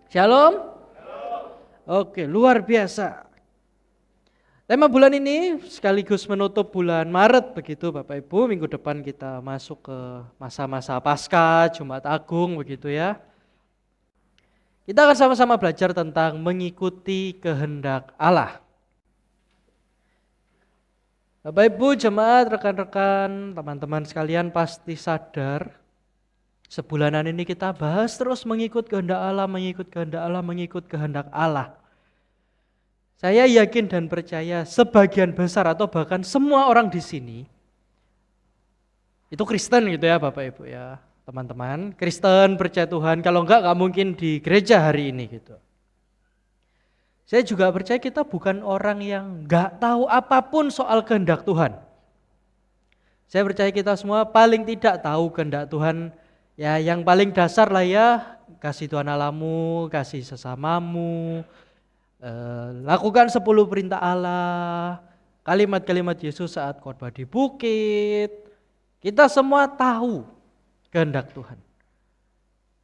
Shalom. Oke, luar biasa. Tema bulan ini sekaligus menutup bulan Maret begitu Bapak Ibu. Minggu depan kita masuk ke masa-masa Paskah, Jumat Agung begitu ya. Kita akan sama-sama belajar tentang mengikuti kehendak Allah. Bapak Ibu, jemaat, rekan-rekan, teman-teman sekalian pasti sadar sebulanan ini kita bahas terus mengikut kehendak Allah, mengikut kehendak Allah, mengikut kehendak Allah. Saya yakin dan percaya sebagian besar atau bahkan semua orang di sini itu Kristen gitu ya Bapak Ibu ya, teman-teman. Kristen, percaya Tuhan, kalau enggak mungkin di gereja hari ini gitu. Saya juga percaya kita bukan orang yang enggak tahu apapun soal kehendak Tuhan. Saya percaya kita semua paling tidak tahu kehendak Tuhan. Ya yang paling dasar lah ya, kasih Tuhan Allahmu, kasih sesamamu, lakukan 10 perintah Allah, kalimat-kalimat Yesus saat khotbah di bukit. Kita semua tahu kehendak Tuhan.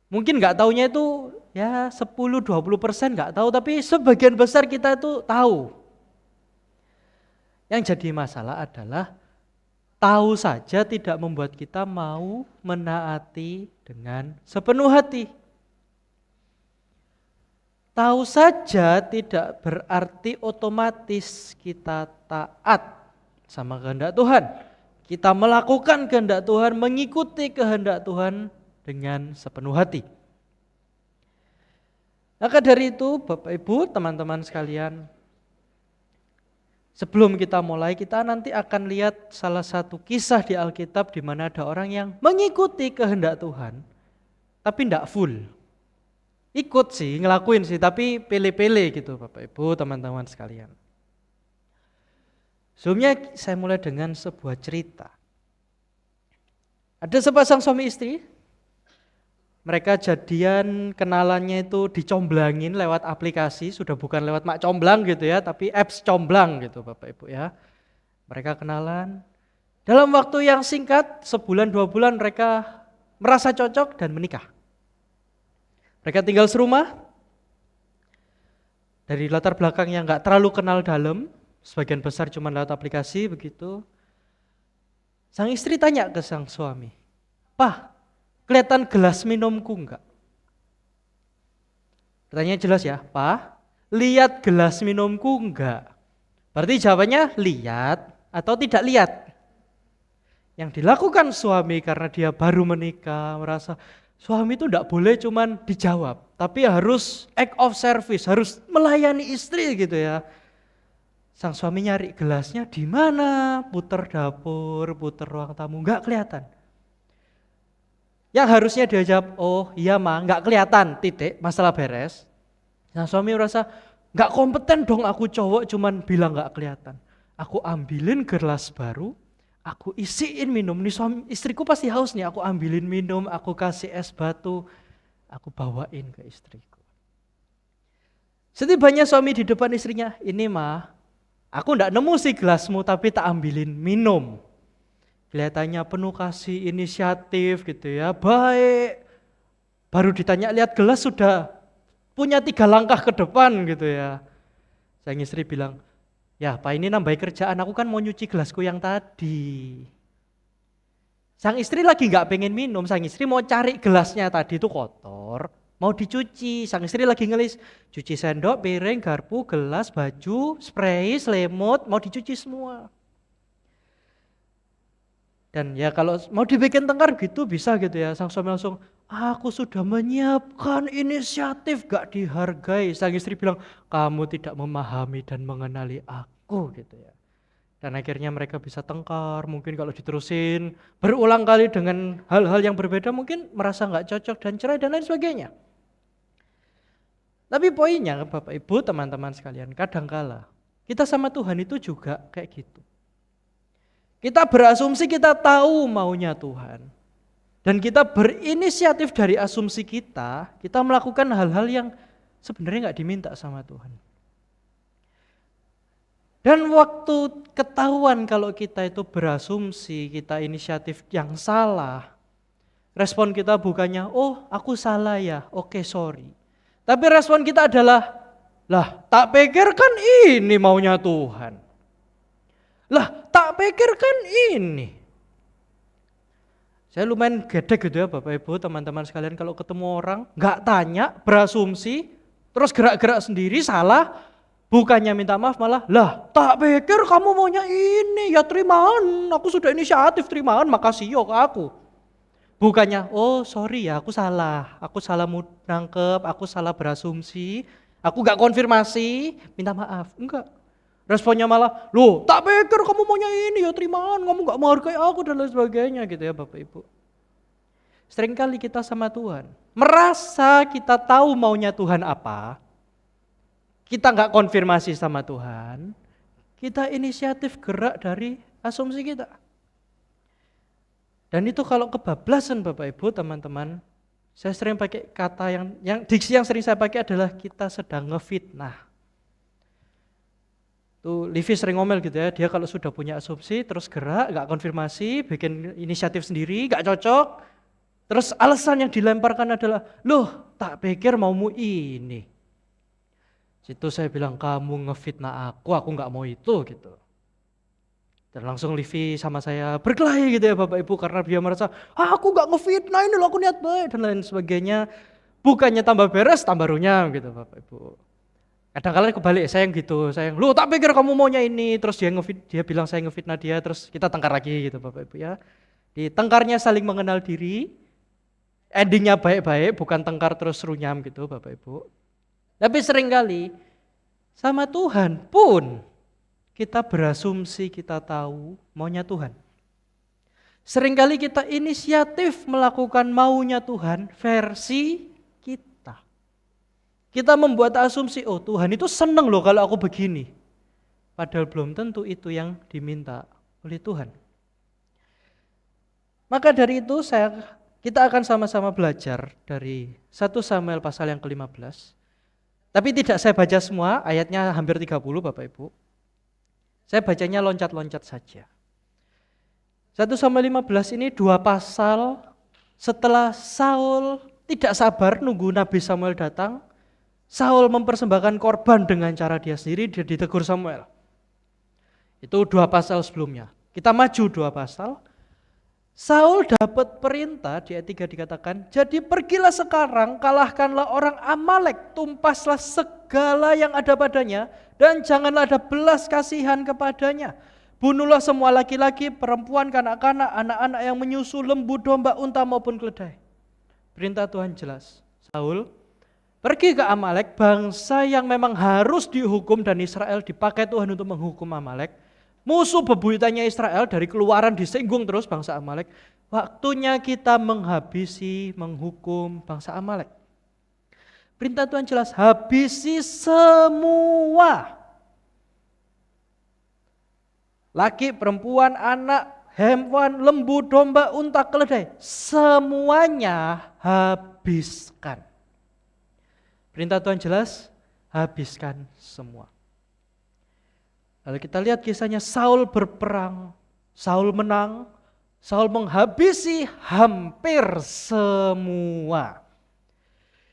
Mungkin gak taunya itu ya 10-20% gak tahu, tapi sebagian besar kita itu tahu. Yang jadi masalah adalah tahu saja tidak membuat kita mau menaati dengan sepenuh hati. Tahu saja tidak berarti otomatis kita taat sama kehendak Tuhan. Kita melakukan kehendak Tuhan, mengikuti kehendak Tuhan dengan sepenuh hati. Maka dari itu Bapak Ibu, teman-teman sekalian, sebelum kita mulai, kita nanti akan lihat salah satu kisah di Alkitab di mana ada orang yang mengikuti kehendak Tuhan, tapi tidak full. Ikut sih, ngelakuin sih, tapi pilih-pilih gitu Bapak Ibu, teman-teman sekalian. Sebelumnya saya mulai dengan sebuah cerita. Ada sepasang suami istri, mereka jadian, kenalannya itu dicomblangin lewat aplikasi, sudah bukan lewat mak comblang gitu ya, tapi apps comblang gitu Bapak Ibu ya. Mereka kenalan, dalam waktu yang singkat, sebulan 2 bulan mereka merasa cocok dan menikah. Mereka tinggal serumah, dari latar belakang yang gak terlalu kenal dalam, sebagian besar cuma lewat aplikasi begitu. Sang istri tanya ke sang suami, "Pak, kelihatan gelas minumku enggak?" Pertanyaannya jelas ya, "Pak, lihat gelas minumku enggak?" Berarti jawabannya lihat atau tidak lihat. Yang dilakukan suami karena dia baru menikah, merasa suami itu enggak boleh cuman dijawab, tapi harus act of service, harus melayani istri gitu ya. Sang suami nyari gelasnya di mana, puter dapur, puter ruang tamu, enggak kelihatan. Yang harusnya dia jawab, "Oh iya Ma, enggak kelihatan, titik, masalah beres." Sang suami merasa, enggak kompeten dong aku cowok cuman bilang enggak kelihatan. Aku ambilin gelas baru, aku isiin minum, nih suami istriku pasti haus nih, aku ambilin minum, aku kasih es batu, aku bawain ke istriku. Setibanya suami di depan istrinya, "Ini Ma, aku enggak nemu sih gelasmu tapi tak ambilin minum." Kelihatannya penuh kasih, inisiatif gitu ya, baik. Baru ditanya lihat gelas sudah punya 3 langkah ke depan gitu ya. Sang istri bilang, "Ya Pak, ini nambah kerjaan, aku kan mau nyuci gelasku yang tadi." Sang istri lagi gak pengen minum, sang istri mau cari gelasnya tadi itu kotor, mau dicuci. Sang istri lagi ngelis, cuci sendok, piring, garpu, gelas, baju, spray, selimut, mau dicuci semua. Dan ya kalau mau dibikin tengkar gitu bisa gitu ya. Sang suami langsung, "Aku sudah menyiapkan inisiatif, gak dihargai." Sang istri bilang, "Kamu tidak memahami dan mengenali aku," gitu ya. Dan akhirnya mereka bisa tengkar, mungkin kalau diterusin berulang kali dengan hal-hal yang berbeda mungkin merasa gak cocok dan cerai dan lain sebagainya. Tapi poinnya Bapak Ibu, teman-teman sekalian, kadangkala kita sama Tuhan itu juga kayak gitu. Kita berasumsi kita tahu maunya Tuhan. Dan kita berinisiatif dari asumsi kita melakukan hal-hal yang sebenarnya gak diminta sama Tuhan. Dan waktu ketahuan kalau kita itu berasumsi, kita inisiatif yang salah, respon kita bukannya, "Oh aku salah ya, oke sorry." Tapi respon kita adalah, lah tak pikir kan ini maunya Tuhan. Lah tak pikir kan ini. Saya lumayan gedek gitu ya Bapak Ibu, teman-teman sekalian, kalau ketemu orang nggak tanya, berasumsi, terus gerak-gerak sendiri salah, bukannya minta maaf malah, lah tak pikir kamu maunya ini, ya terimaan, aku sudah inisiatif terimaan, makasih yo ke aku. Bukannya, oh sorry ya aku salah nangkep, aku salah berasumsi, aku nggak konfirmasi, minta maaf, enggak. Responnya malah, loh tak pikir kamu maunya ini, ya terimaan, kamu gak menghargai aku dan lain sebagainya gitu ya Bapak Ibu. Seringkali kita sama Tuhan, merasa kita tahu maunya Tuhan apa, kita gak konfirmasi sama Tuhan, kita inisiatif gerak dari asumsi kita. Dan itu kalau kebablasan Bapak Ibu teman-teman, saya sering pakai kata yang diksi yang sering saya pakai adalah kita sedang ngefitnah. Tuh Livi sering ngomel gitu ya, dia kalau sudah punya asumsi terus gerak, gak konfirmasi, bikin inisiatif sendiri, gak cocok. Terus alasan yang dilemparkan adalah, loh tak pikir maumu ini. Situ saya bilang, kamu ngefitnah aku gak mau itu gitu. Dan langsung Livi sama saya berkelahi gitu ya Bapak Ibu, karena dia merasa, aku gak ngefitnah, ini loh aku niat baik dan lain sebagainya. Bukannya tambah beres, tambah runyam gitu Bapak Ibu. Kadang-kadang kebalik, saya yang gitu, lu tak pikir kamu maunya ini, terus dia bilang saya ngefitnah dia, terus kita tengkar lagi gitu Bapak Ibu ya. Di tengkarnya saling mengenal diri, endingnya baik-baik, bukan tengkar terus runyam gitu Bapak Ibu. Tapi seringkali sama Tuhan pun kita berasumsi kita tahu maunya Tuhan. Seringkali kita inisiatif melakukan maunya Tuhan versi kita membuat asumsi, oh Tuhan itu seneng loh kalau aku begini. Padahal belum tentu itu yang diminta oleh Tuhan. Maka dari itu kita akan sama-sama belajar dari 1 Samuel pasal yang ke-15. Tapi tidak saya baca semua, ayatnya hampir 30 Bapak Ibu. Saya bacanya loncat-loncat saja. 1 Samuel 15 ini 2 pasal setelah Saul tidak sabar nunggu Nabi Samuel datang. Saul mempersembahkan korban dengan cara dia sendiri, dia ditegur Samuel. Itu 2 pasal sebelumnya. Kita maju 2 pasal. Saul dapat perintah, di ayat 3 dikatakan, jadi pergilah sekarang, kalahkanlah orang Amalek, tumpaslah segala yang ada padanya, dan janganlah ada belas kasihan kepadanya. Bunuhlah semua laki-laki, perempuan, kanak-kanak, anak-anak yang menyusu, lembu, domba, unta maupun keledai. Perintah Tuhan jelas. Saul pergi ke Amalek, bangsa yang memang harus dihukum dan Israel dipakai Tuhan untuk menghukum Amalek. Musuh bebuyutannya Israel dari Keluaran disinggung terus bangsa Amalek. Waktunya kita menghabisi, menghukum bangsa Amalek. Perintah Tuhan jelas, habisi semua. Laki, perempuan, anak, hewan, lembu, domba, unta, keledai. Semuanya habiskan. Perintah Tuhan jelas, habiskan semua. Lalu kita lihat kisahnya Saul berperang, Saul menang, Saul menghabisi hampir semua.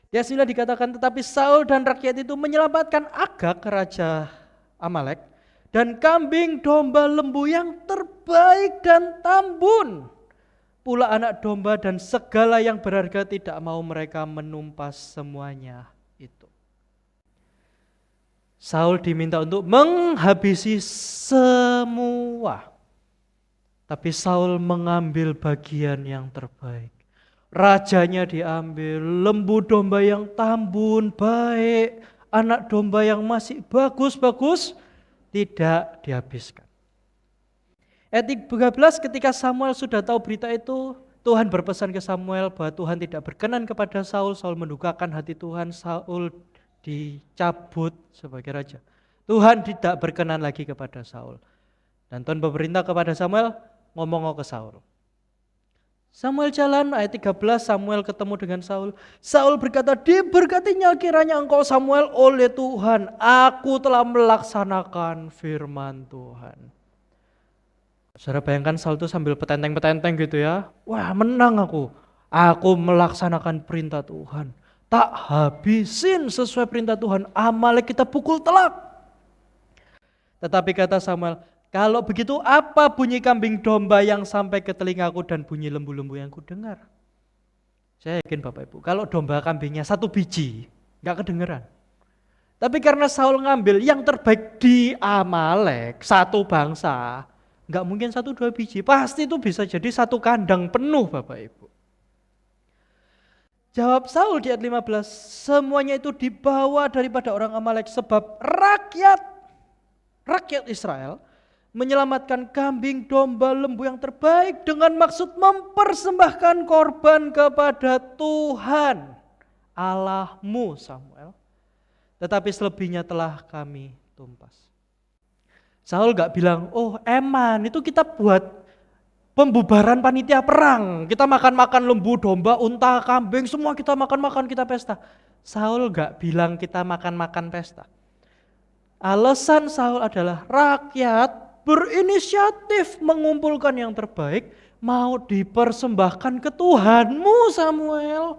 Ya sudah dikatakan, tetapi Saul dan rakyat itu menyelamatkan Agag, raja Amalek, dan kambing, domba, lembu yang terbaik dan tambun. Pula anak domba dan segala yang berharga, tidak mau mereka menumpas semuanya. Saul diminta untuk menghabisi semua. Tapi Saul mengambil bagian yang terbaik. Rajanya diambil, lembu domba yang tambun, baik, anak domba yang masih bagus-bagus, tidak dihabiskan. Ayat 13, ketika Samuel sudah tahu berita itu, Tuhan berpesan ke Samuel bahwa Tuhan tidak berkenan kepada Saul. Saul mendukakan hati Tuhan, Saul dicabut sebagai raja. Tuhan tidak berkenan lagi kepada Saul. Dan Tuhan berperintah kepada Samuel, ngomong ke Saul. Samuel jalan, ayat 13, Samuel ketemu dengan Saul. Saul berkata, diberkatinya kiranya engkau Samuel oleh Tuhan. Aku telah melaksanakan firman Tuhan. Saudara bayangkan Saul itu sambil petenteng-petenteng gitu ya. Wah menang aku. Aku melaksanakan perintah Tuhan. tak habisin sesuai perintah Tuhan, Amalek kita pukul telak. Tetapi kata Samuel, kalau begitu apa bunyi kambing domba yang sampai ke telingaku dan bunyi lembu-lembu yang kudengar? Saya yakin Bapak Ibu, kalau domba kambingnya 1 biji, gak kedengeran. Tapi karena Saul ngambil yang terbaik di Amalek, satu bangsa, nggak mungkin 1-2 biji, pasti itu bisa jadi 1 kandang penuh Bapak Ibu. Jawab Saul di ayat 15, semuanya itu dibawa daripada orang Amalek sebab rakyat Israel menyelamatkan kambing, domba, lembu yang terbaik dengan maksud mempersembahkan korban kepada Tuhan Allahmu Samuel. Tetapi selebihnya telah kami tumpas. Saul gak bilang, oh eman itu kita buat pembubaran panitia perang. Kita makan-makan lembu, domba, unta, kambing, semua kita makan-makan, kita pesta. Saul gak bilang kita makan-makan pesta. Alasan Saul adalah rakyat berinisiatif mengumpulkan yang terbaik, mau dipersembahkan ke Tuhanmu Samuel.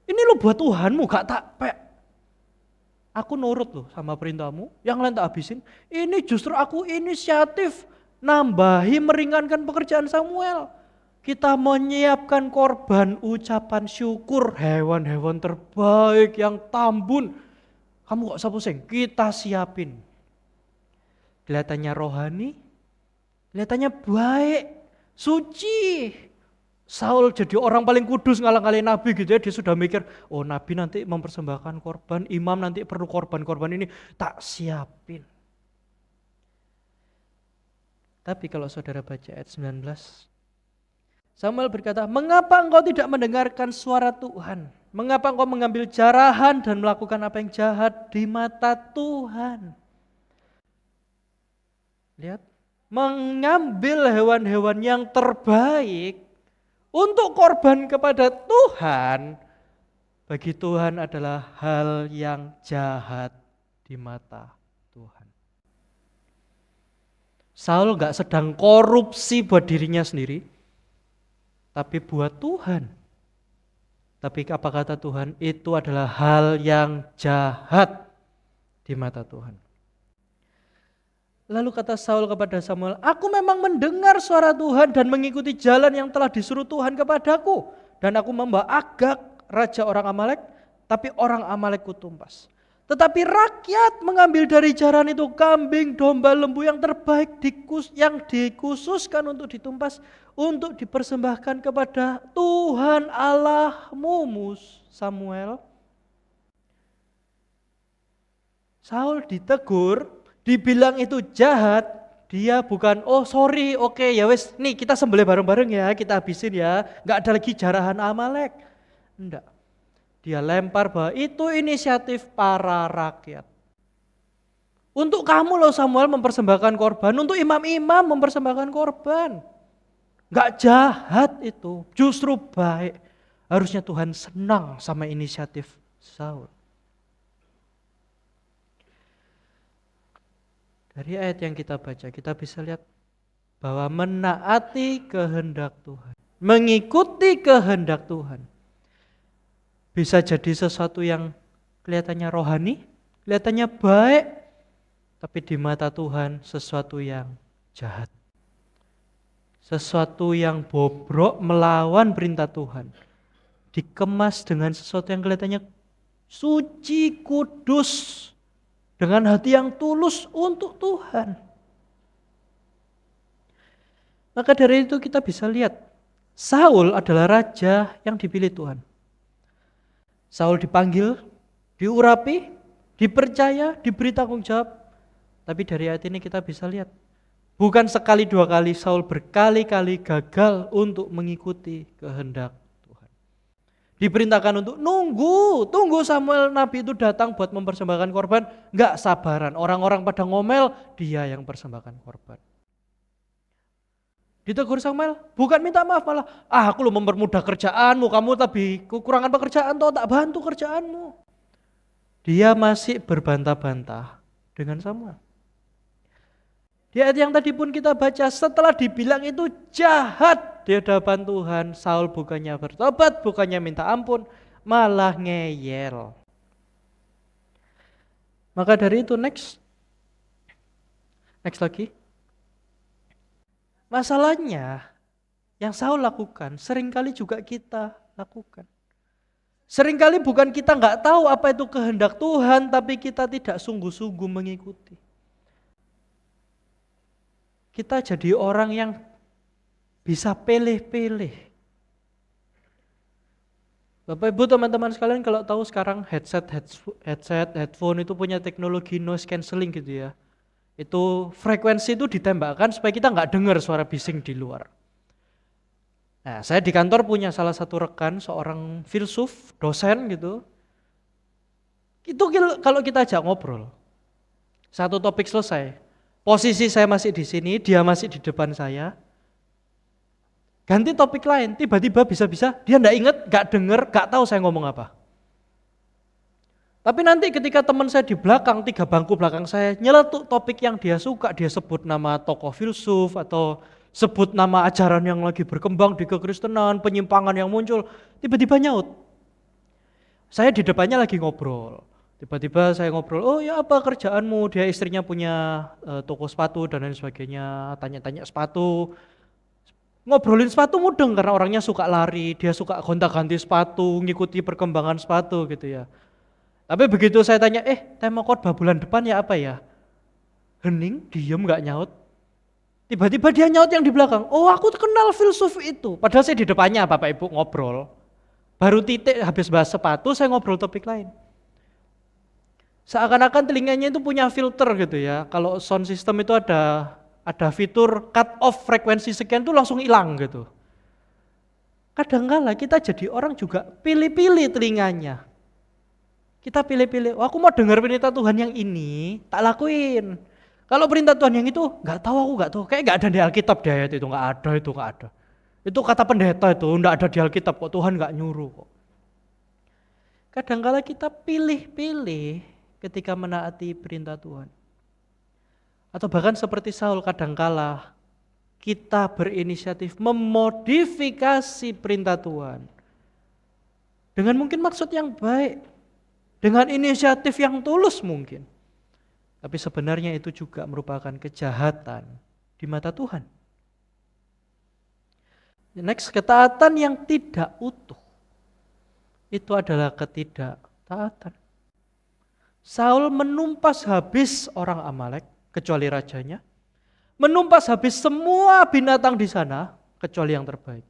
Ini lo buat Tuhanmu gak tak aku nurut loh sama perintahmu, yang lain tak habisin. Ini justru aku inisiatif nambahi meringankan pekerjaan Samuel. Kita menyiapkan korban ucapan syukur, hewan-hewan terbaik yang tambun. Kamu gak usah pusing, kita siapin. Kelihatannya rohani, kelihatannya baik, suci. Saul jadi orang paling kudus ngalang-ngalangin nabi gitu ya, dia sudah mikir, oh nabi nanti mempersembahkan korban, imam nanti perlu korban-korban ini, tak siapin. Tapi kalau saudara baca ayat 19, Samuel berkata, mengapa engkau tidak mendengarkan suara Tuhan? Mengapa engkau mengambil jarahan dan melakukan apa yang jahat di mata Tuhan? Lihat, mengambil hewan-hewan yang terbaik untuk korban kepada Tuhan, bagi Tuhan adalah hal yang jahat di mata Tuhan. Saul gak sedang korupsi buat dirinya sendiri, tapi buat Tuhan. Tapi apa kata Tuhan? Itu adalah hal yang jahat di mata Tuhan. Lalu kata Saul kepada Samuel, aku memang mendengar suara Tuhan dan mengikuti jalan yang telah disuruh Tuhan kepadaku. Dan aku membawa Agag, raja orang Amalek, tapi orang Amalek kutumpas. Tetapi rakyat mengambil dari jaran itu kambing, domba, lembu yang terbaik yang dikhususkan untuk ditumpas, untuk dipersembahkan kepada Tuhan Allahmu Samuel. Saul ditegur, dibilang itu jahat, dia bukan, oh sorry, oke, ya wes, nih kita sembelih bareng-bareng ya, kita habisin ya, gak ada lagi jarahan Amalek. Enggak, dia lempar bahwa itu inisiatif para rakyat. Untuk kamu loh Samuel mempersembahkan korban, untuk imam-imam mempersembahkan korban. Gak jahat itu, justru baik. Harusnya Tuhan senang sama inisiatif Saul. Dari ayat yang kita baca, kita bisa lihat bahwa menaati kehendak Tuhan, mengikuti kehendak Tuhan, bisa jadi sesuatu yang kelihatannya rohani, kelihatannya baik, tapi di mata Tuhan sesuatu yang jahat. Sesuatu yang bobrok melawan perintah Tuhan, dikemas dengan sesuatu yang kelihatannya suci, kudus, dengan hati yang tulus untuk Tuhan. Maka dari itu kita bisa lihat, Saul adalah raja yang dipilih Tuhan. Saul dipanggil, diurapi, dipercaya, diberi tanggung jawab. Tapi dari ayat ini kita bisa lihat, bukan sekali 2 kali Saul berkali-kali gagal untuk mengikuti kehendak Tuhan. Diperintahkan untuk tunggu Samuel Nabi itu datang buat mempersembahkan korban, gak sabaran. Orang-orang pada ngomel, dia yang persembahkan korban. Ditegur Samuel, bukan minta maaf malah, aku lo mempermudah kerjaanmu, kamu tapi kekurangan pekerjaan toh, tak bantu kerjaanmu. Dia masih berbantah-bantah dengan Samuel. Di ayat yang tadi pun kita baca, setelah dibilang itu jahat di hadapan Tuhan, Saul bukannya bertobat, bukannya minta ampun, malah ngeyel. Maka dari itu next lagi. Masalahnya yang Saul lakukan seringkali juga kita lakukan. Seringkali bukan kita nggak tahu apa itu kehendak Tuhan, tapi kita tidak sungguh-sungguh mengikuti. Kita jadi orang yang bisa pilih-pilih. Bapak Ibu teman-teman sekalian, kalau tahu sekarang headset, headphone itu punya teknologi noise cancelling gitu ya. Itu frekuensi itu ditembakkan supaya kita nggak dengar suara bising di luar. Nah, saya di kantor punya salah satu rekan, seorang filsuf, dosen gitu. Itu kalau kita ajak ngobrol, satu topik selesai. Posisi saya masih di sini, dia masih di depan saya. Ganti topik lain, tiba-tiba bisa-bisa dia enggak ingat, enggak dengar, enggak tahu saya ngomong apa. Tapi nanti ketika teman saya di belakang, 3 bangku belakang saya, nyeletuk topik yang dia suka, dia sebut nama tokoh filsuf atau sebut nama ajaran yang lagi berkembang di kekristenan, penyimpangan yang muncul, tiba-tiba nyaut. Saya di depannya lagi ngobrol. Tiba-tiba saya ngobrol, oh ya apa kerjaanmu? Dia istrinya punya toko sepatu dan lain sebagainya, tanya-tanya sepatu. Ngobrolin sepatu mudeng karena orangnya suka lari, dia suka gonta-ganti sepatu, ngikuti perkembangan sepatu gitu ya. Tapi begitu saya tanya, tema khotbah bulan depan ya apa ya? Hening, diem gak nyaut. Tiba-tiba dia nyaut yang di belakang, oh aku kenal filsuf itu. Padahal saya di depannya Bapak Ibu ngobrol. Baru titik habis bahas sepatu, saya ngobrol topik lain. Seakan-akan telinganya itu punya filter gitu ya. Kalau sound system itu ada fitur cut off frekuensi sekian tuh langsung hilang gitu. Kadang-kala kita jadi orang juga pilih-pilih telinganya. Kita pilih-pilih, aku mau dengar perintah Tuhan yang ini, tak lakuin. Kalau perintah Tuhan yang itu, nggak tahu, kayak nggak ada di Alkitab deh ayat itu, nggak ada. Itu kata pendeta itu, nggak ada di Alkitab kok, Tuhan nggak nyuruh kok. Kadang-kala kita pilih-pilih ketika menaati perintah Tuhan. Atau bahkan seperti Saul, kadangkala kita berinisiatif memodifikasi perintah Tuhan. Dengan mungkin maksud yang baik, dengan inisiatif yang tulus mungkin. Tapi sebenarnya itu juga merupakan kejahatan di mata Tuhan. Next, ketaatan yang tidak utuh. Itu adalah ketidaktaatan. Saul menumpas habis orang Amalek, kecuali rajanya, menumpas habis semua binatang di sana, kecuali yang terbaik.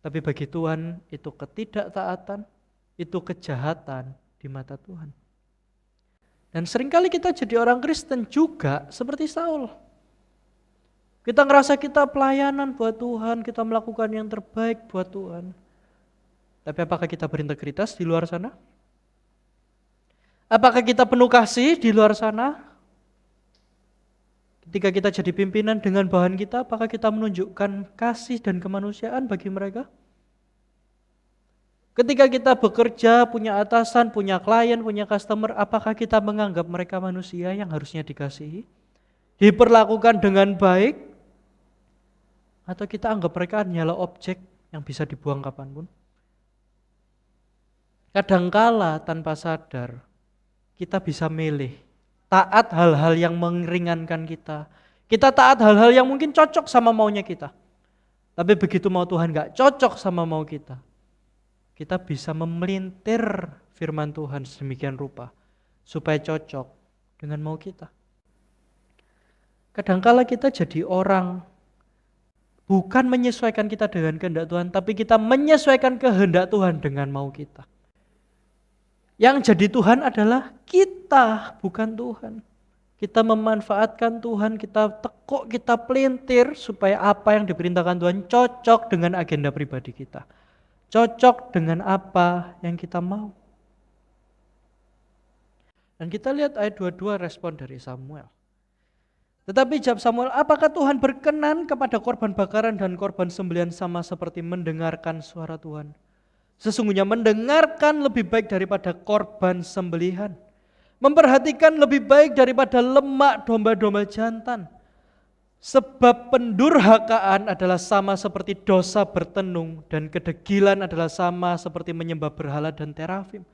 Tapi bagi Tuhan itu ketidaktaatan, itu kejahatan di mata Tuhan. Dan seringkali kita jadi orang Kristen juga seperti Saul. Kita ngerasa kita pelayanan buat Tuhan, kita melakukan yang terbaik buat Tuhan. Tapi apakah kita berintegritas di luar sana? Apakah kita penuh kasih di luar sana? Ketika kita jadi pimpinan dengan bawahan kita, apakah kita menunjukkan kasih dan kemanusiaan bagi mereka? Ketika kita bekerja, punya atasan, punya klien, punya customer, apakah kita menganggap mereka manusia yang harusnya dikasihi? Diperlakukan dengan baik? Atau kita anggap mereka hanyalah objek yang bisa dibuang kapanpun? Kadangkala tanpa sadar, kita bisa milih taat hal-hal yang meringankan kita. Kita taat hal-hal yang mungkin cocok sama maunya kita. Tapi begitu mau Tuhan gak cocok sama mau kita, kita bisa memelintir firman Tuhan sedemikian rupa supaya cocok dengan mau kita. Kadangkala kita jadi orang bukan menyesuaikan kita dengan kehendak Tuhan, tapi kita menyesuaikan kehendak Tuhan dengan mau kita. Yang jadi Tuhan adalah kita, bukan Tuhan. Kita memanfaatkan Tuhan, kita tekuk, kita pelintir supaya apa yang diperintahkan Tuhan cocok dengan agenda pribadi kita. Cocok dengan apa yang kita mau. Dan kita lihat ayat 22 respon dari Samuel. Tetapi jawab Samuel, apakah Tuhan berkenan kepada korban bakaran dan korban sembelihan sama seperti mendengarkan suara Tuhan? Sesungguhnya mendengarkan lebih baik daripada korban sembelihan. Memperhatikan lebih baik daripada lemak domba-domba jantan. Sebab pendurhakaan adalah sama seperti dosa bertenung dan kedegilan adalah sama seperti menyembah berhala dan terafim.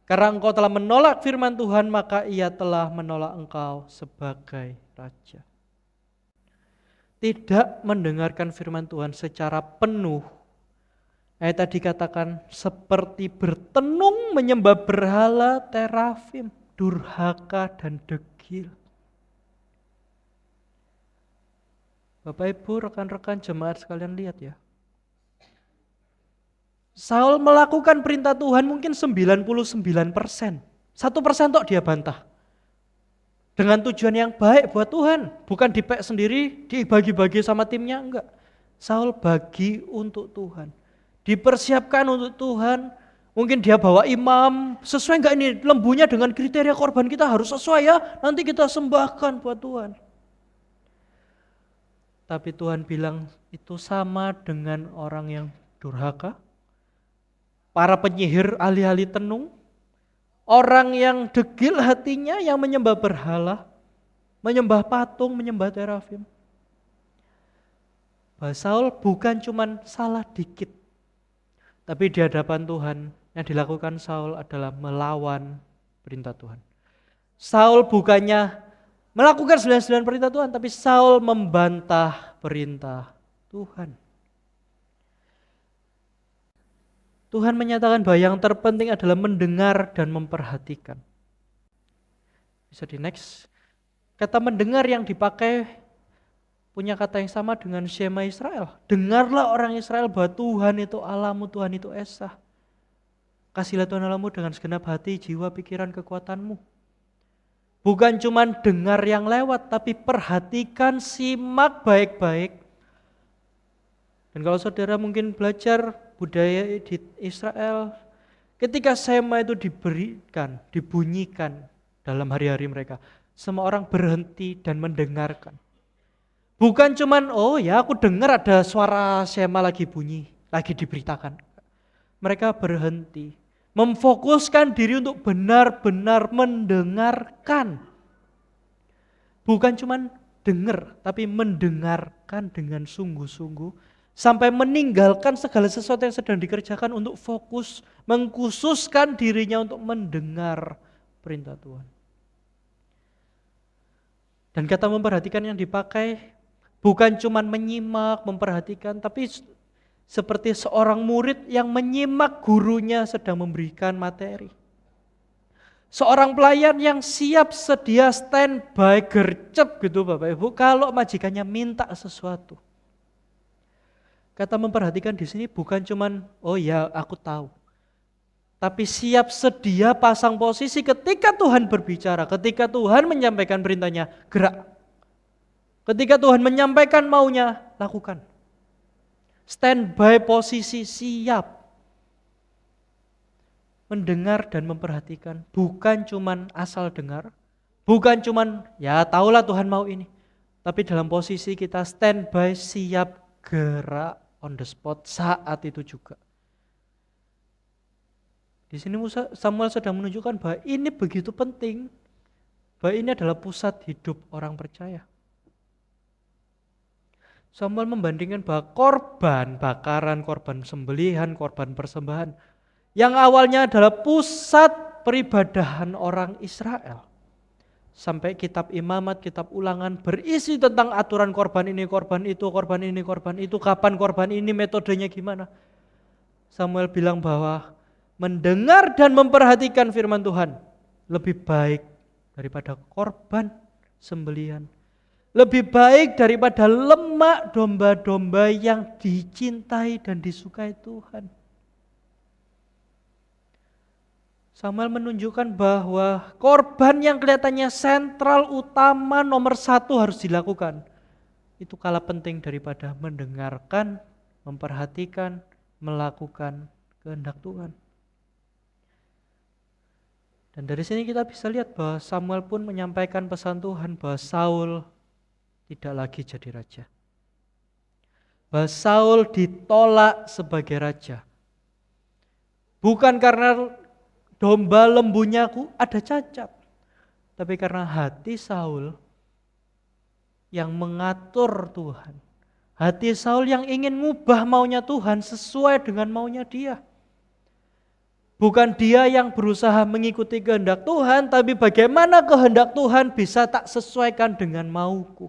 Karena engkau telah menolak firman Tuhan, maka ia telah menolak engkau sebagai raja. Tidak mendengarkan firman Tuhan secara penuh. Ayat tadi katakan seperti bertenung menyembah berhala, terafim, durhaka dan degil. Bapak Ibu, rekan-rekan jemaat sekalian lihat ya. Saul melakukan perintah Tuhan mungkin 99%. 1% tok dia bantah. Dengan tujuan yang baik buat Tuhan. Bukan dipek sendiri, dibagi-bagi sama timnya, enggak. Saul bagi untuk Tuhan. Dipersiapkan untuk Tuhan. Mungkin dia bawa imam, sesuai enggak ini lembunya dengan kriteria korban kita harus sesuai ya. Nanti kita sembahkan buat Tuhan. Tapi Tuhan bilang itu sama dengan orang yang durhaka. Para penyihir alih-alih tenung. Orang yang degil hatinya, yang menyembah berhala, menyembah patung, menyembah terafim. Saul bukan cuma salah dikit, tapi di hadapan Tuhan yang dilakukan Saul adalah melawan perintah Tuhan. Saul bukannya melakukan 99 perintah Tuhan, tapi Saul membantah perintah Tuhan. Tuhan menyatakan bahwa yang terpenting adalah mendengar dan memperhatikan. Bisa di next. Kata mendengar yang dipakai punya kata yang sama dengan Shema Israel. Dengarlah orang Israel bahwa Tuhan itu Allahmu, Tuhan itu Esa. Kasihlah Tuhan Allahmu dengan segenap hati, jiwa, pikiran, kekuatanmu. Bukan cuma dengar yang lewat, tapi perhatikan, simak baik-baik. Dan kalau saudara mungkin belajar budaya di Israel, ketika Shema itu diberikan, dibunyikan dalam hari-hari mereka, semua orang berhenti dan mendengarkan. Bukan cuman, oh ya aku dengar ada suara Shema lagi bunyi, lagi diberitakan. Mereka berhenti, memfokuskan diri untuk benar-benar mendengarkan. Bukan cuman dengar, tapi mendengarkan dengan sungguh-sungguh. Sampai meninggalkan segala sesuatu yang sedang dikerjakan untuk fokus, mengkhususkan dirinya untuk mendengar perintah Tuhan. Dan kata memperhatikan yang dipakai bukan cuma menyimak, memperhatikan, tapi seperti seorang murid yang menyimak gurunya sedang memberikan materi. Seorang pelayan yang siap sedia standby gercep gitu Bapak Ibu kalau majikannya minta sesuatu. Kata memperhatikan di sini bukan cuman oh ya aku tahu. Tapi siap sedia pasang posisi ketika Tuhan berbicara, ketika Tuhan menyampaikan perintahnya, gerak. Ketika Tuhan menyampaikan maunya, lakukan. Standby posisi siap. Mendengar dan memperhatikan, bukan cuman asal dengar, bukan cuman ya tahulah Tuhan mau ini. Tapi dalam posisi kita standby siap gerak. On the spot saat itu juga. Di sini Samuel sedang menunjukkan bahwa ini begitu penting, bahwa ini adalah pusat hidup orang percaya. Samuel membandingkan bahwa korban bakaran, korban sembelihan, korban persembahan, yang awalnya adalah pusat peribadahan orang Israel. Sampai kitab imamat, kitab ulangan berisi tentang aturan korban ini, korban itu, korban ini, korban itu, kapan korban ini, metodenya gimana. Samuel bilang bahwa mendengar dan memperhatikan firman Tuhan lebih baik daripada korban sembelihan. Lebih baik daripada lemak domba-domba yang dicintai dan disukai Tuhan. Samuel menunjukkan bahwa korban yang kelihatannya sentral, utama, nomor 1 harus dilakukan. Itu kalah penting daripada mendengarkan, memperhatikan, melakukan kehendak Tuhan. Dan dari sini kita bisa lihat bahwa Samuel pun menyampaikan pesan Tuhan bahwa Saul tidak lagi jadi raja. Bahwa Saul ditolak sebagai raja. Bukan karena domba lembunya ada cacat. Tapi karena hati Saul yang mengatur Tuhan. Hati Saul yang ingin ngubah maunya Tuhan sesuai dengan maunya dia. Bukan dia yang berusaha mengikuti kehendak Tuhan, tapi bagaimana kehendak Tuhan bisa tak sesuaikan dengan mauku.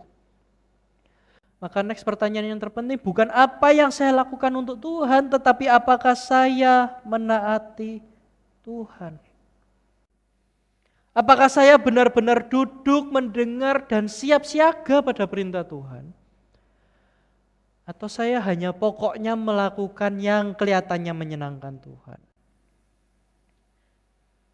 Maka next pertanyaan yang terpenting bukan apa yang saya lakukan untuk Tuhan, tetapi apakah saya menaati Tuhan. Apakah saya benar-benar duduk, mendengar, dan siap siaga pada perintah Tuhan? Atau saya hanya pokoknya melakukan yang kelihatannya menyenangkan Tuhan?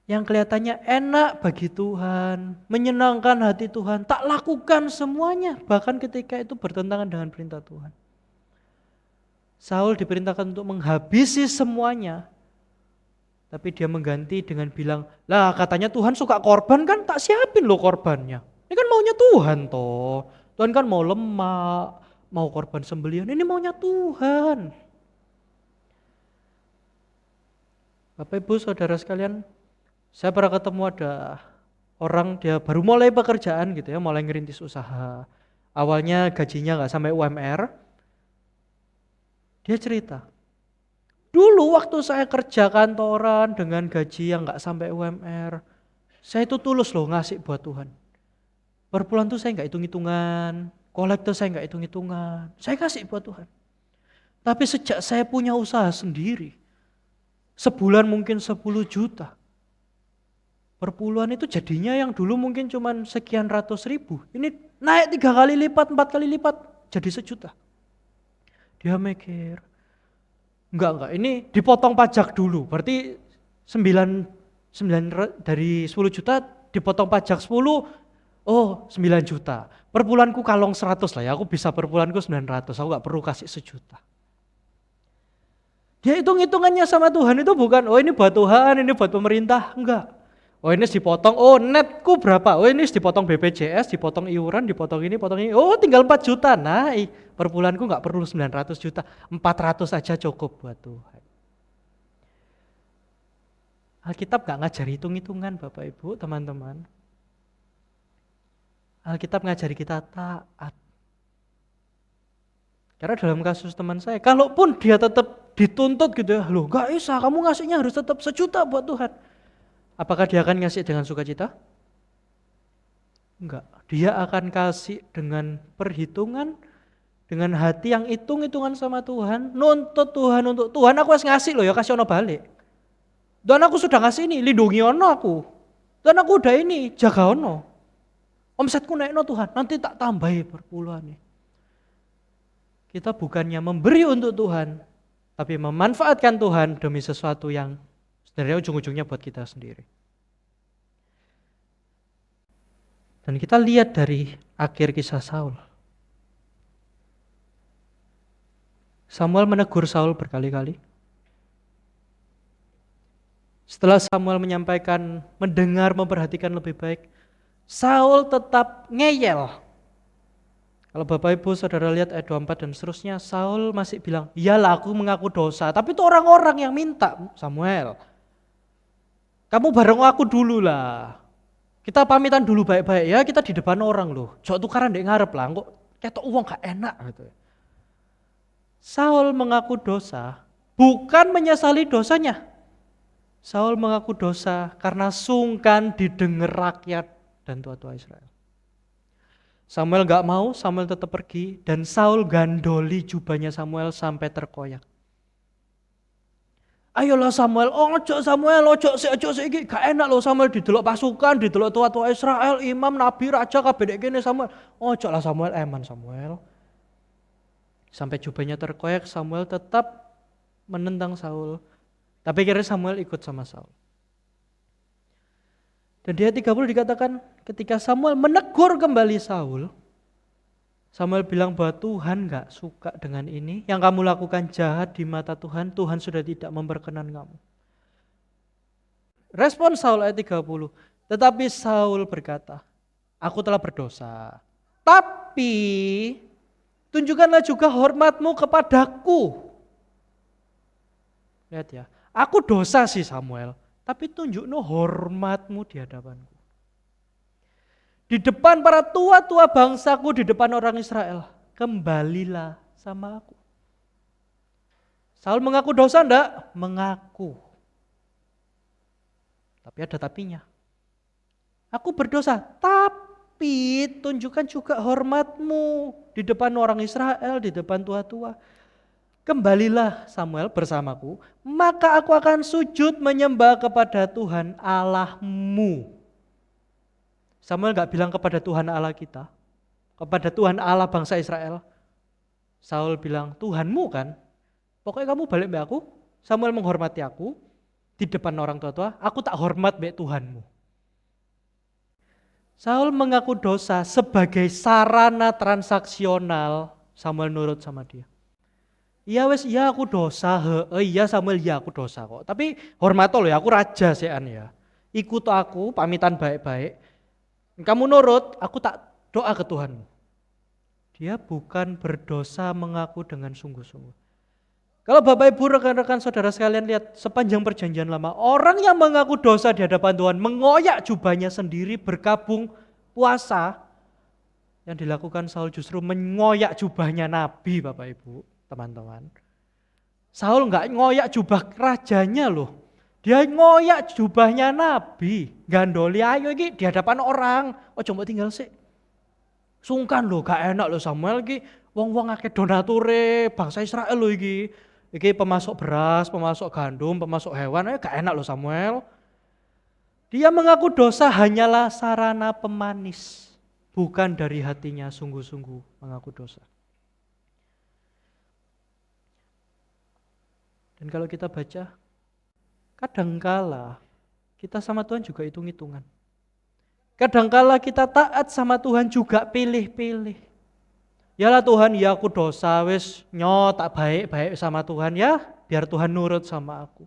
Yang kelihatannya enak bagi Tuhan, menyenangkan hati Tuhan, tak lakukan semuanya, bahkan ketika itu bertentangan dengan perintah Tuhan. Saul diperintahkan untuk menghabisi semuanya, tapi dia mengganti dengan bilang, lah katanya Tuhan suka korban kan, tak siapin loh korbannya. Ini kan maunya Tuhan toh. Tuhan kan mau lemak, mau korban sembelihan, ini maunya Tuhan. Bapak Ibu Saudara sekalian, saya pernah ketemu ada orang dia baru mulai pekerjaan gitu ya, mulai ngerintis usaha. Awalnya gajinya nggak sampai UMR. Dia cerita, dulu waktu saya kerja kantoran dengan gaji yang nggak sampai UMR, saya itu tulus loh ngasih buat Tuhan. Per bulan tuh saya nggak hitung-hitungan, kolektor saya nggak hitung-hitungan, saya kasih buat Tuhan. Tapi sejak saya punya usaha sendiri, sebulan mungkin 10 juta. Perpuluhan itu jadinya yang dulu mungkin cuma sekian ratus ribu. Ini naik 3 kali lipat, 4 kali lipat jadi 1 juta. Dia mikir, enggak, ini dipotong pajak dulu. Berarti 9 dari 10 juta dipotong pajak 10, oh 9 juta. Perbulanku kalong 100 lah ya, aku bisa perbulanku 900, aku gak perlu kasih 1 juta. Dia hitung-hitungannya sama Tuhan itu bukan, oh ini buat Tuhan, ini buat pemerintah, enggak. Oh ini dipotong, oh netku berapa, oh ini dipotong BPJS, dipotong iuran, dipotong ini, oh tinggal 4 juta, nah per bulanku gak perlu 900 juta, 400 aja cukup buat Tuhan. Alkitab gak ngajar hitung-hitungan Bapak Ibu, teman-teman. Alkitab ngajari kita taat. Karena dalam kasus teman saya, kalaupun dia tetap dituntut gitu ya, loh gak bisa, kamu ngasihnya harus tetap 1 juta buat Tuhan. Apakah dia akan ngasih dengan sukacita? Enggak, dia akan kasih dengan perhitungan, dengan hati yang hitung-hitungan sama Tuhan, nuntut Tuhan untuk Tuhan aku harus ngasih loh ya, kasih ono balik. Tuhan aku sudah ngasih ini, lindungi ono aku. Tuhan aku udah ini, jaga ono. Omsetku naik no Tuhan, nanti tak tambahi perpuluhan nih. Kita bukannya memberi untuk Tuhan, tapi memanfaatkan Tuhan demi sesuatu yang sebenarnya ujung-ujungnya buat kita sendiri. Dan kita lihat dari akhir kisah Saul. Samuel menegur Saul berkali-kali. Setelah Samuel menyampaikan, mendengar, memperhatikan lebih baik, Saul tetap ngeyel. Kalau Bapak Ibu Saudara lihat ayat 24 dan seterusnya, Saul masih bilang, iyalah aku mengaku dosa. Tapi itu orang-orang yang minta, Samuel, kamu bareng aku dulu lah. Kita pamitan dulu baik-baik ya, kita di depan orang loh. Jok tukaran dek ngarep lah, kok ketok uang gak enak gitu. Saul mengaku dosa, bukan menyesali dosanya. Saul mengaku dosa karena sungkan didengar rakyat dan tua-tua Israel. Samuel gak mau, Samuel tetap pergi dan Saul gandoli jubahnya Samuel sampai terkoyak. Ayolah Samuel, ojo iki gak enak loh Samuel didelok pasukan, didelok tua-tua Israel, imam, nabi, raja kabeh dek kene Samuel. Ojo lah Samuel, eman Samuel. Sampai jubahnya terkoyak, Samuel tetap menentang Saul. Tapi akhirnya Samuel ikut sama Saul. Dan di ayat 30 dikatakan ketika Samuel menegur kembali Saul, Samuel bilang bahwa Tuhan gak suka dengan ini. Yang kamu lakukan jahat di mata Tuhan, Tuhan sudah tidak memperkenan kamu. Respon Saul ayat 30. Tetapi Saul berkata, aku telah berdosa. Tapi tunjukkanlah juga hormatmu kepadaku. Lihat ya, aku dosa sih Samuel. Tapi tunjukno hormatmu di hadapanku. Di depan para tua-tua bangsaku, di depan orang Israel. Kembalilah sama aku. Saul mengaku dosa enggak? Mengaku. Tapi ada tapinya. Aku berdosa, tapi tunjukkan juga hormatmu di depan orang Israel, di depan tua-tua. Kembalilah Samuel bersamaku, maka aku akan sujud menyembah kepada Tuhan Allahmu. Samuel gak bilang kepada Tuhan Allah kita, kepada Tuhan Allah bangsa Israel. Saul bilang, Tuhanmu kan? Pokoknya kamu balik mbak aku. Samuel menghormati aku di depan orang tua-tua, aku tak hormat mbak Tuhanmu. Saul mengaku dosa sebagai sarana transaksional. Samuel nurut sama dia. Iya wes, iya aku dosa. Iya Samuel, iya aku dosa kok. Tapi hormat lo ya, aku raja sean ya. Ikut aku, pamitan baik-baik. Kamu nurut, aku tak doa ke Tuhanmu. Dia bukan berdosa mengaku dengan sungguh-sungguh. Kalau Bapak Ibu rekan-rekan saudara sekalian lihat sepanjang perjanjian lama, orang yang mengaku dosa di hadapan Tuhan mengoyak jubahnya sendiri berkabung puasa. Yang dilakukan Saul justru mengoyak jubahnya Nabi, Bapak Ibu, teman-teman. Saul enggak ngoyak jubah rajanya loh. Dia ngoyak jubahnya Nabi. Gandoli ayo iki di hadapan orang. Oh coba tinggal sih. Sungkan loh, gak enak loh Samuel iki. Wong-wong akeh donature bangsa Israel loh iki. Iki pemasok beras, pemasok gandum, pemasok hewan, gak enak loh Samuel. Dia mengaku dosa hanyalah sarana pemanis, bukan dari hatinya sungguh-sungguh mengaku dosa. Dan kalau kita baca, kadangkala kita sama Tuhan juga hitung-hitungan. Kadangkala kita taat sama Tuhan juga pilih-pilih. Yalah Tuhan, ya aku dosa, wis tak baik-baik sama Tuhan ya, biar Tuhan nurut sama aku.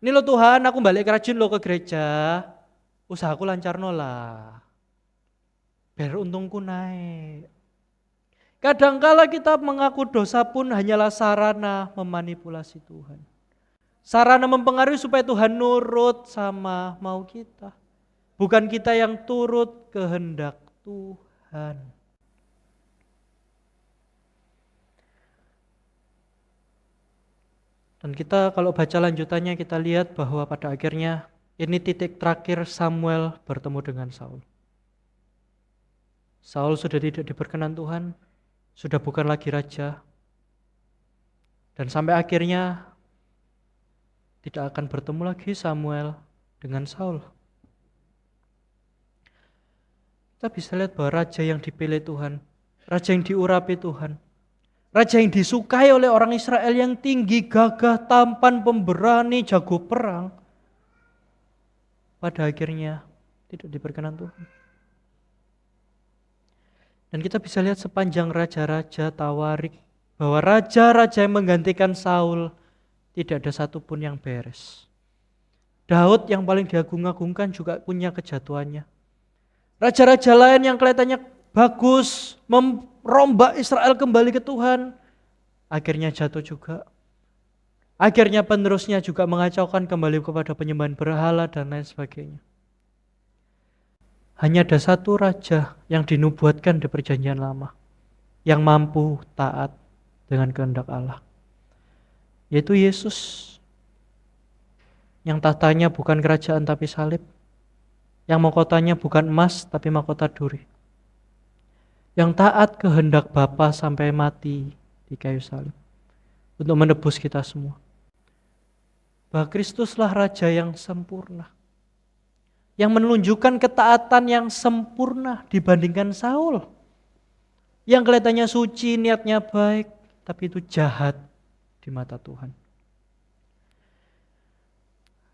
Ini lo Tuhan, aku balik rajin lo ke gereja, usahaku lancar lah, biar untungku naik. Kadangkala kita mengaku dosa pun hanyalah sarana memanipulasi Tuhan. Sarana mempengaruhi supaya Tuhan nurut sama mau kita. Bukan kita yang turut kehendak Tuhan. Dan kita kalau baca lanjutannya kita lihat bahwa pada akhirnya ini titik terakhir Samuel bertemu dengan Saul. Saul sudah tidak diperkenan Tuhan, sudah bukan lagi raja. Dan sampai akhirnya tidak akan bertemu lagi Samuel dengan Saul. Kita bisa lihat bahwa raja yang dipilih Tuhan, raja yang diurapi Tuhan, raja yang disukai oleh orang Israel yang tinggi, gagah, tampan, pemberani, jago perang, pada akhirnya tidak diperkenan Tuhan. Dan kita bisa lihat sepanjang raja-raja Tawarik, bahwa raja-raja yang menggantikan Saul tidak ada satupun yang beres. Daud yang paling diagung-agungkan juga punya kejatuhannya. Raja-raja lain yang kelihatannya bagus, merombak Israel kembali ke Tuhan, akhirnya jatuh juga. Akhirnya penerusnya juga mengacaukan kembali kepada penyembahan berhala dan lain sebagainya. Hanya ada satu raja yang dinubuatkan di perjanjian lama, yang mampu taat dengan kehendak Allah, yaitu Yesus. Yang tahtanya bukan kerajaan tapi salib, yang mahkotanya bukan emas tapi mahkota duri, yang taat kehendak Bapa sampai mati di kayu salib untuk menebus kita semua. Bahwa Kristuslah raja yang sempurna, yang menunjukkan ketaatan yang sempurna dibandingkan Saul, yang kelihatannya suci, niatnya baik, tapi itu jahat di mata Tuhan.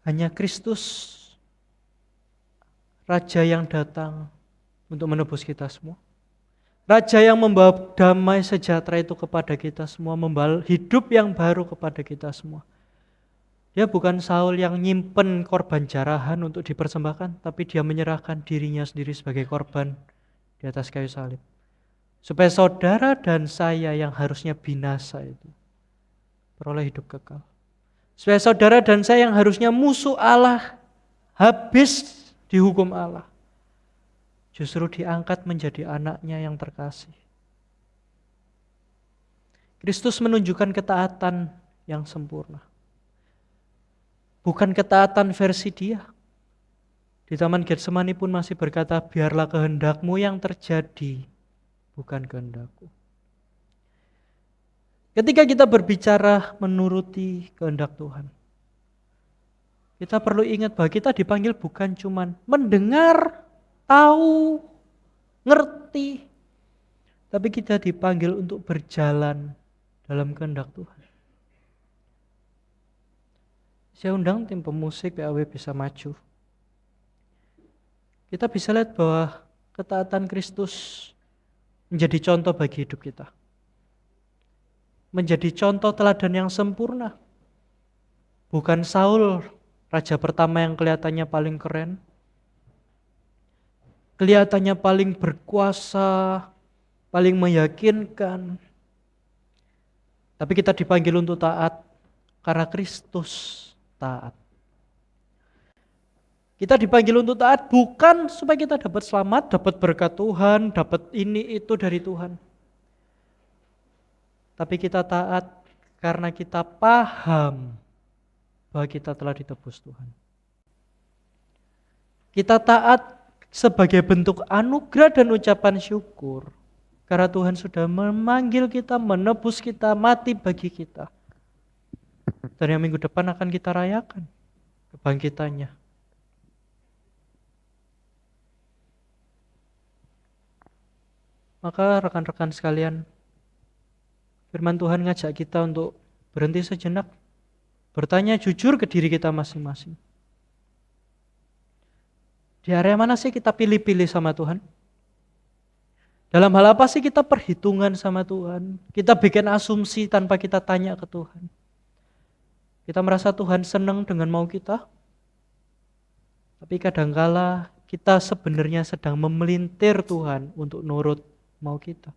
Hanya Kristus, raja yang datang untuk menebus kita semua. Raja yang membawa damai sejahtera itu kepada kita semua, membawa hidup yang baru kepada kita semua. Dia bukan Saul yang nyimpen korban jarahan untuk dipersembahkan, tapi dia menyerahkan dirinya sendiri sebagai korban di atas kayu salib. Supaya saudara dan saya yang harusnya binasa itu peroleh hidup kekal. Supaya saudara dan saya yang harusnya musuh Allah habis dihukum Allah. justru diangkat menjadi anaknya yang terkasih. Kristus menunjukkan ketaatan yang sempurna. Bukan ketaatan versi dia. Di Taman Getsemani pun masih berkata, biarlah kehendakmu yang terjadi, bukan kehendakku. Ketika kita berbicara menuruti kehendak Tuhan, kita perlu ingat bahwa kita dipanggil bukan cuma mendengar, tahu, ngerti, tapi kita dipanggil untuk berjalan dalam kehendak Tuhan. Saya undang tim pemusik PAW bisa maju. Kita bisa lihat bahwa ketaatan Kristus menjadi contoh bagi hidup kita. Menjadi contoh teladan yang sempurna. Bukan Saul, raja pertama yang kelihatannya paling keren. Kelihatannya paling berkuasa, paling meyakinkan. Tapi kita dipanggil untuk taat karena Kristus taat. Kita dipanggil untuk taat bukan supaya kita dapat selamat, dapat berkat Tuhan, dapat ini itu dari Tuhan. Tapi kita taat karena kita paham bahwa kita telah ditebus Tuhan. Kita taat sebagai bentuk anugerah dan ucapan syukur. Karena Tuhan sudah memanggil kita, menebus kita, mati bagi kita. Dan yang minggu depan akan kita rayakan kebangkitannya. Maka rekan-rekan sekalian, firman Tuhan ngajak kita untuk berhenti sejenak, bertanya jujur ke diri kita masing-masing. Di area mana sih kita pilih-pilih sama Tuhan? Dalam hal apa sih kita perhitungan sama Tuhan? Kita bikin asumsi tanpa kita tanya ke Tuhan. Kita merasa Tuhan senang dengan mau kita, tapi kadangkala kita sebenarnya sedang memelintir Tuhan untuk nurut mau kita.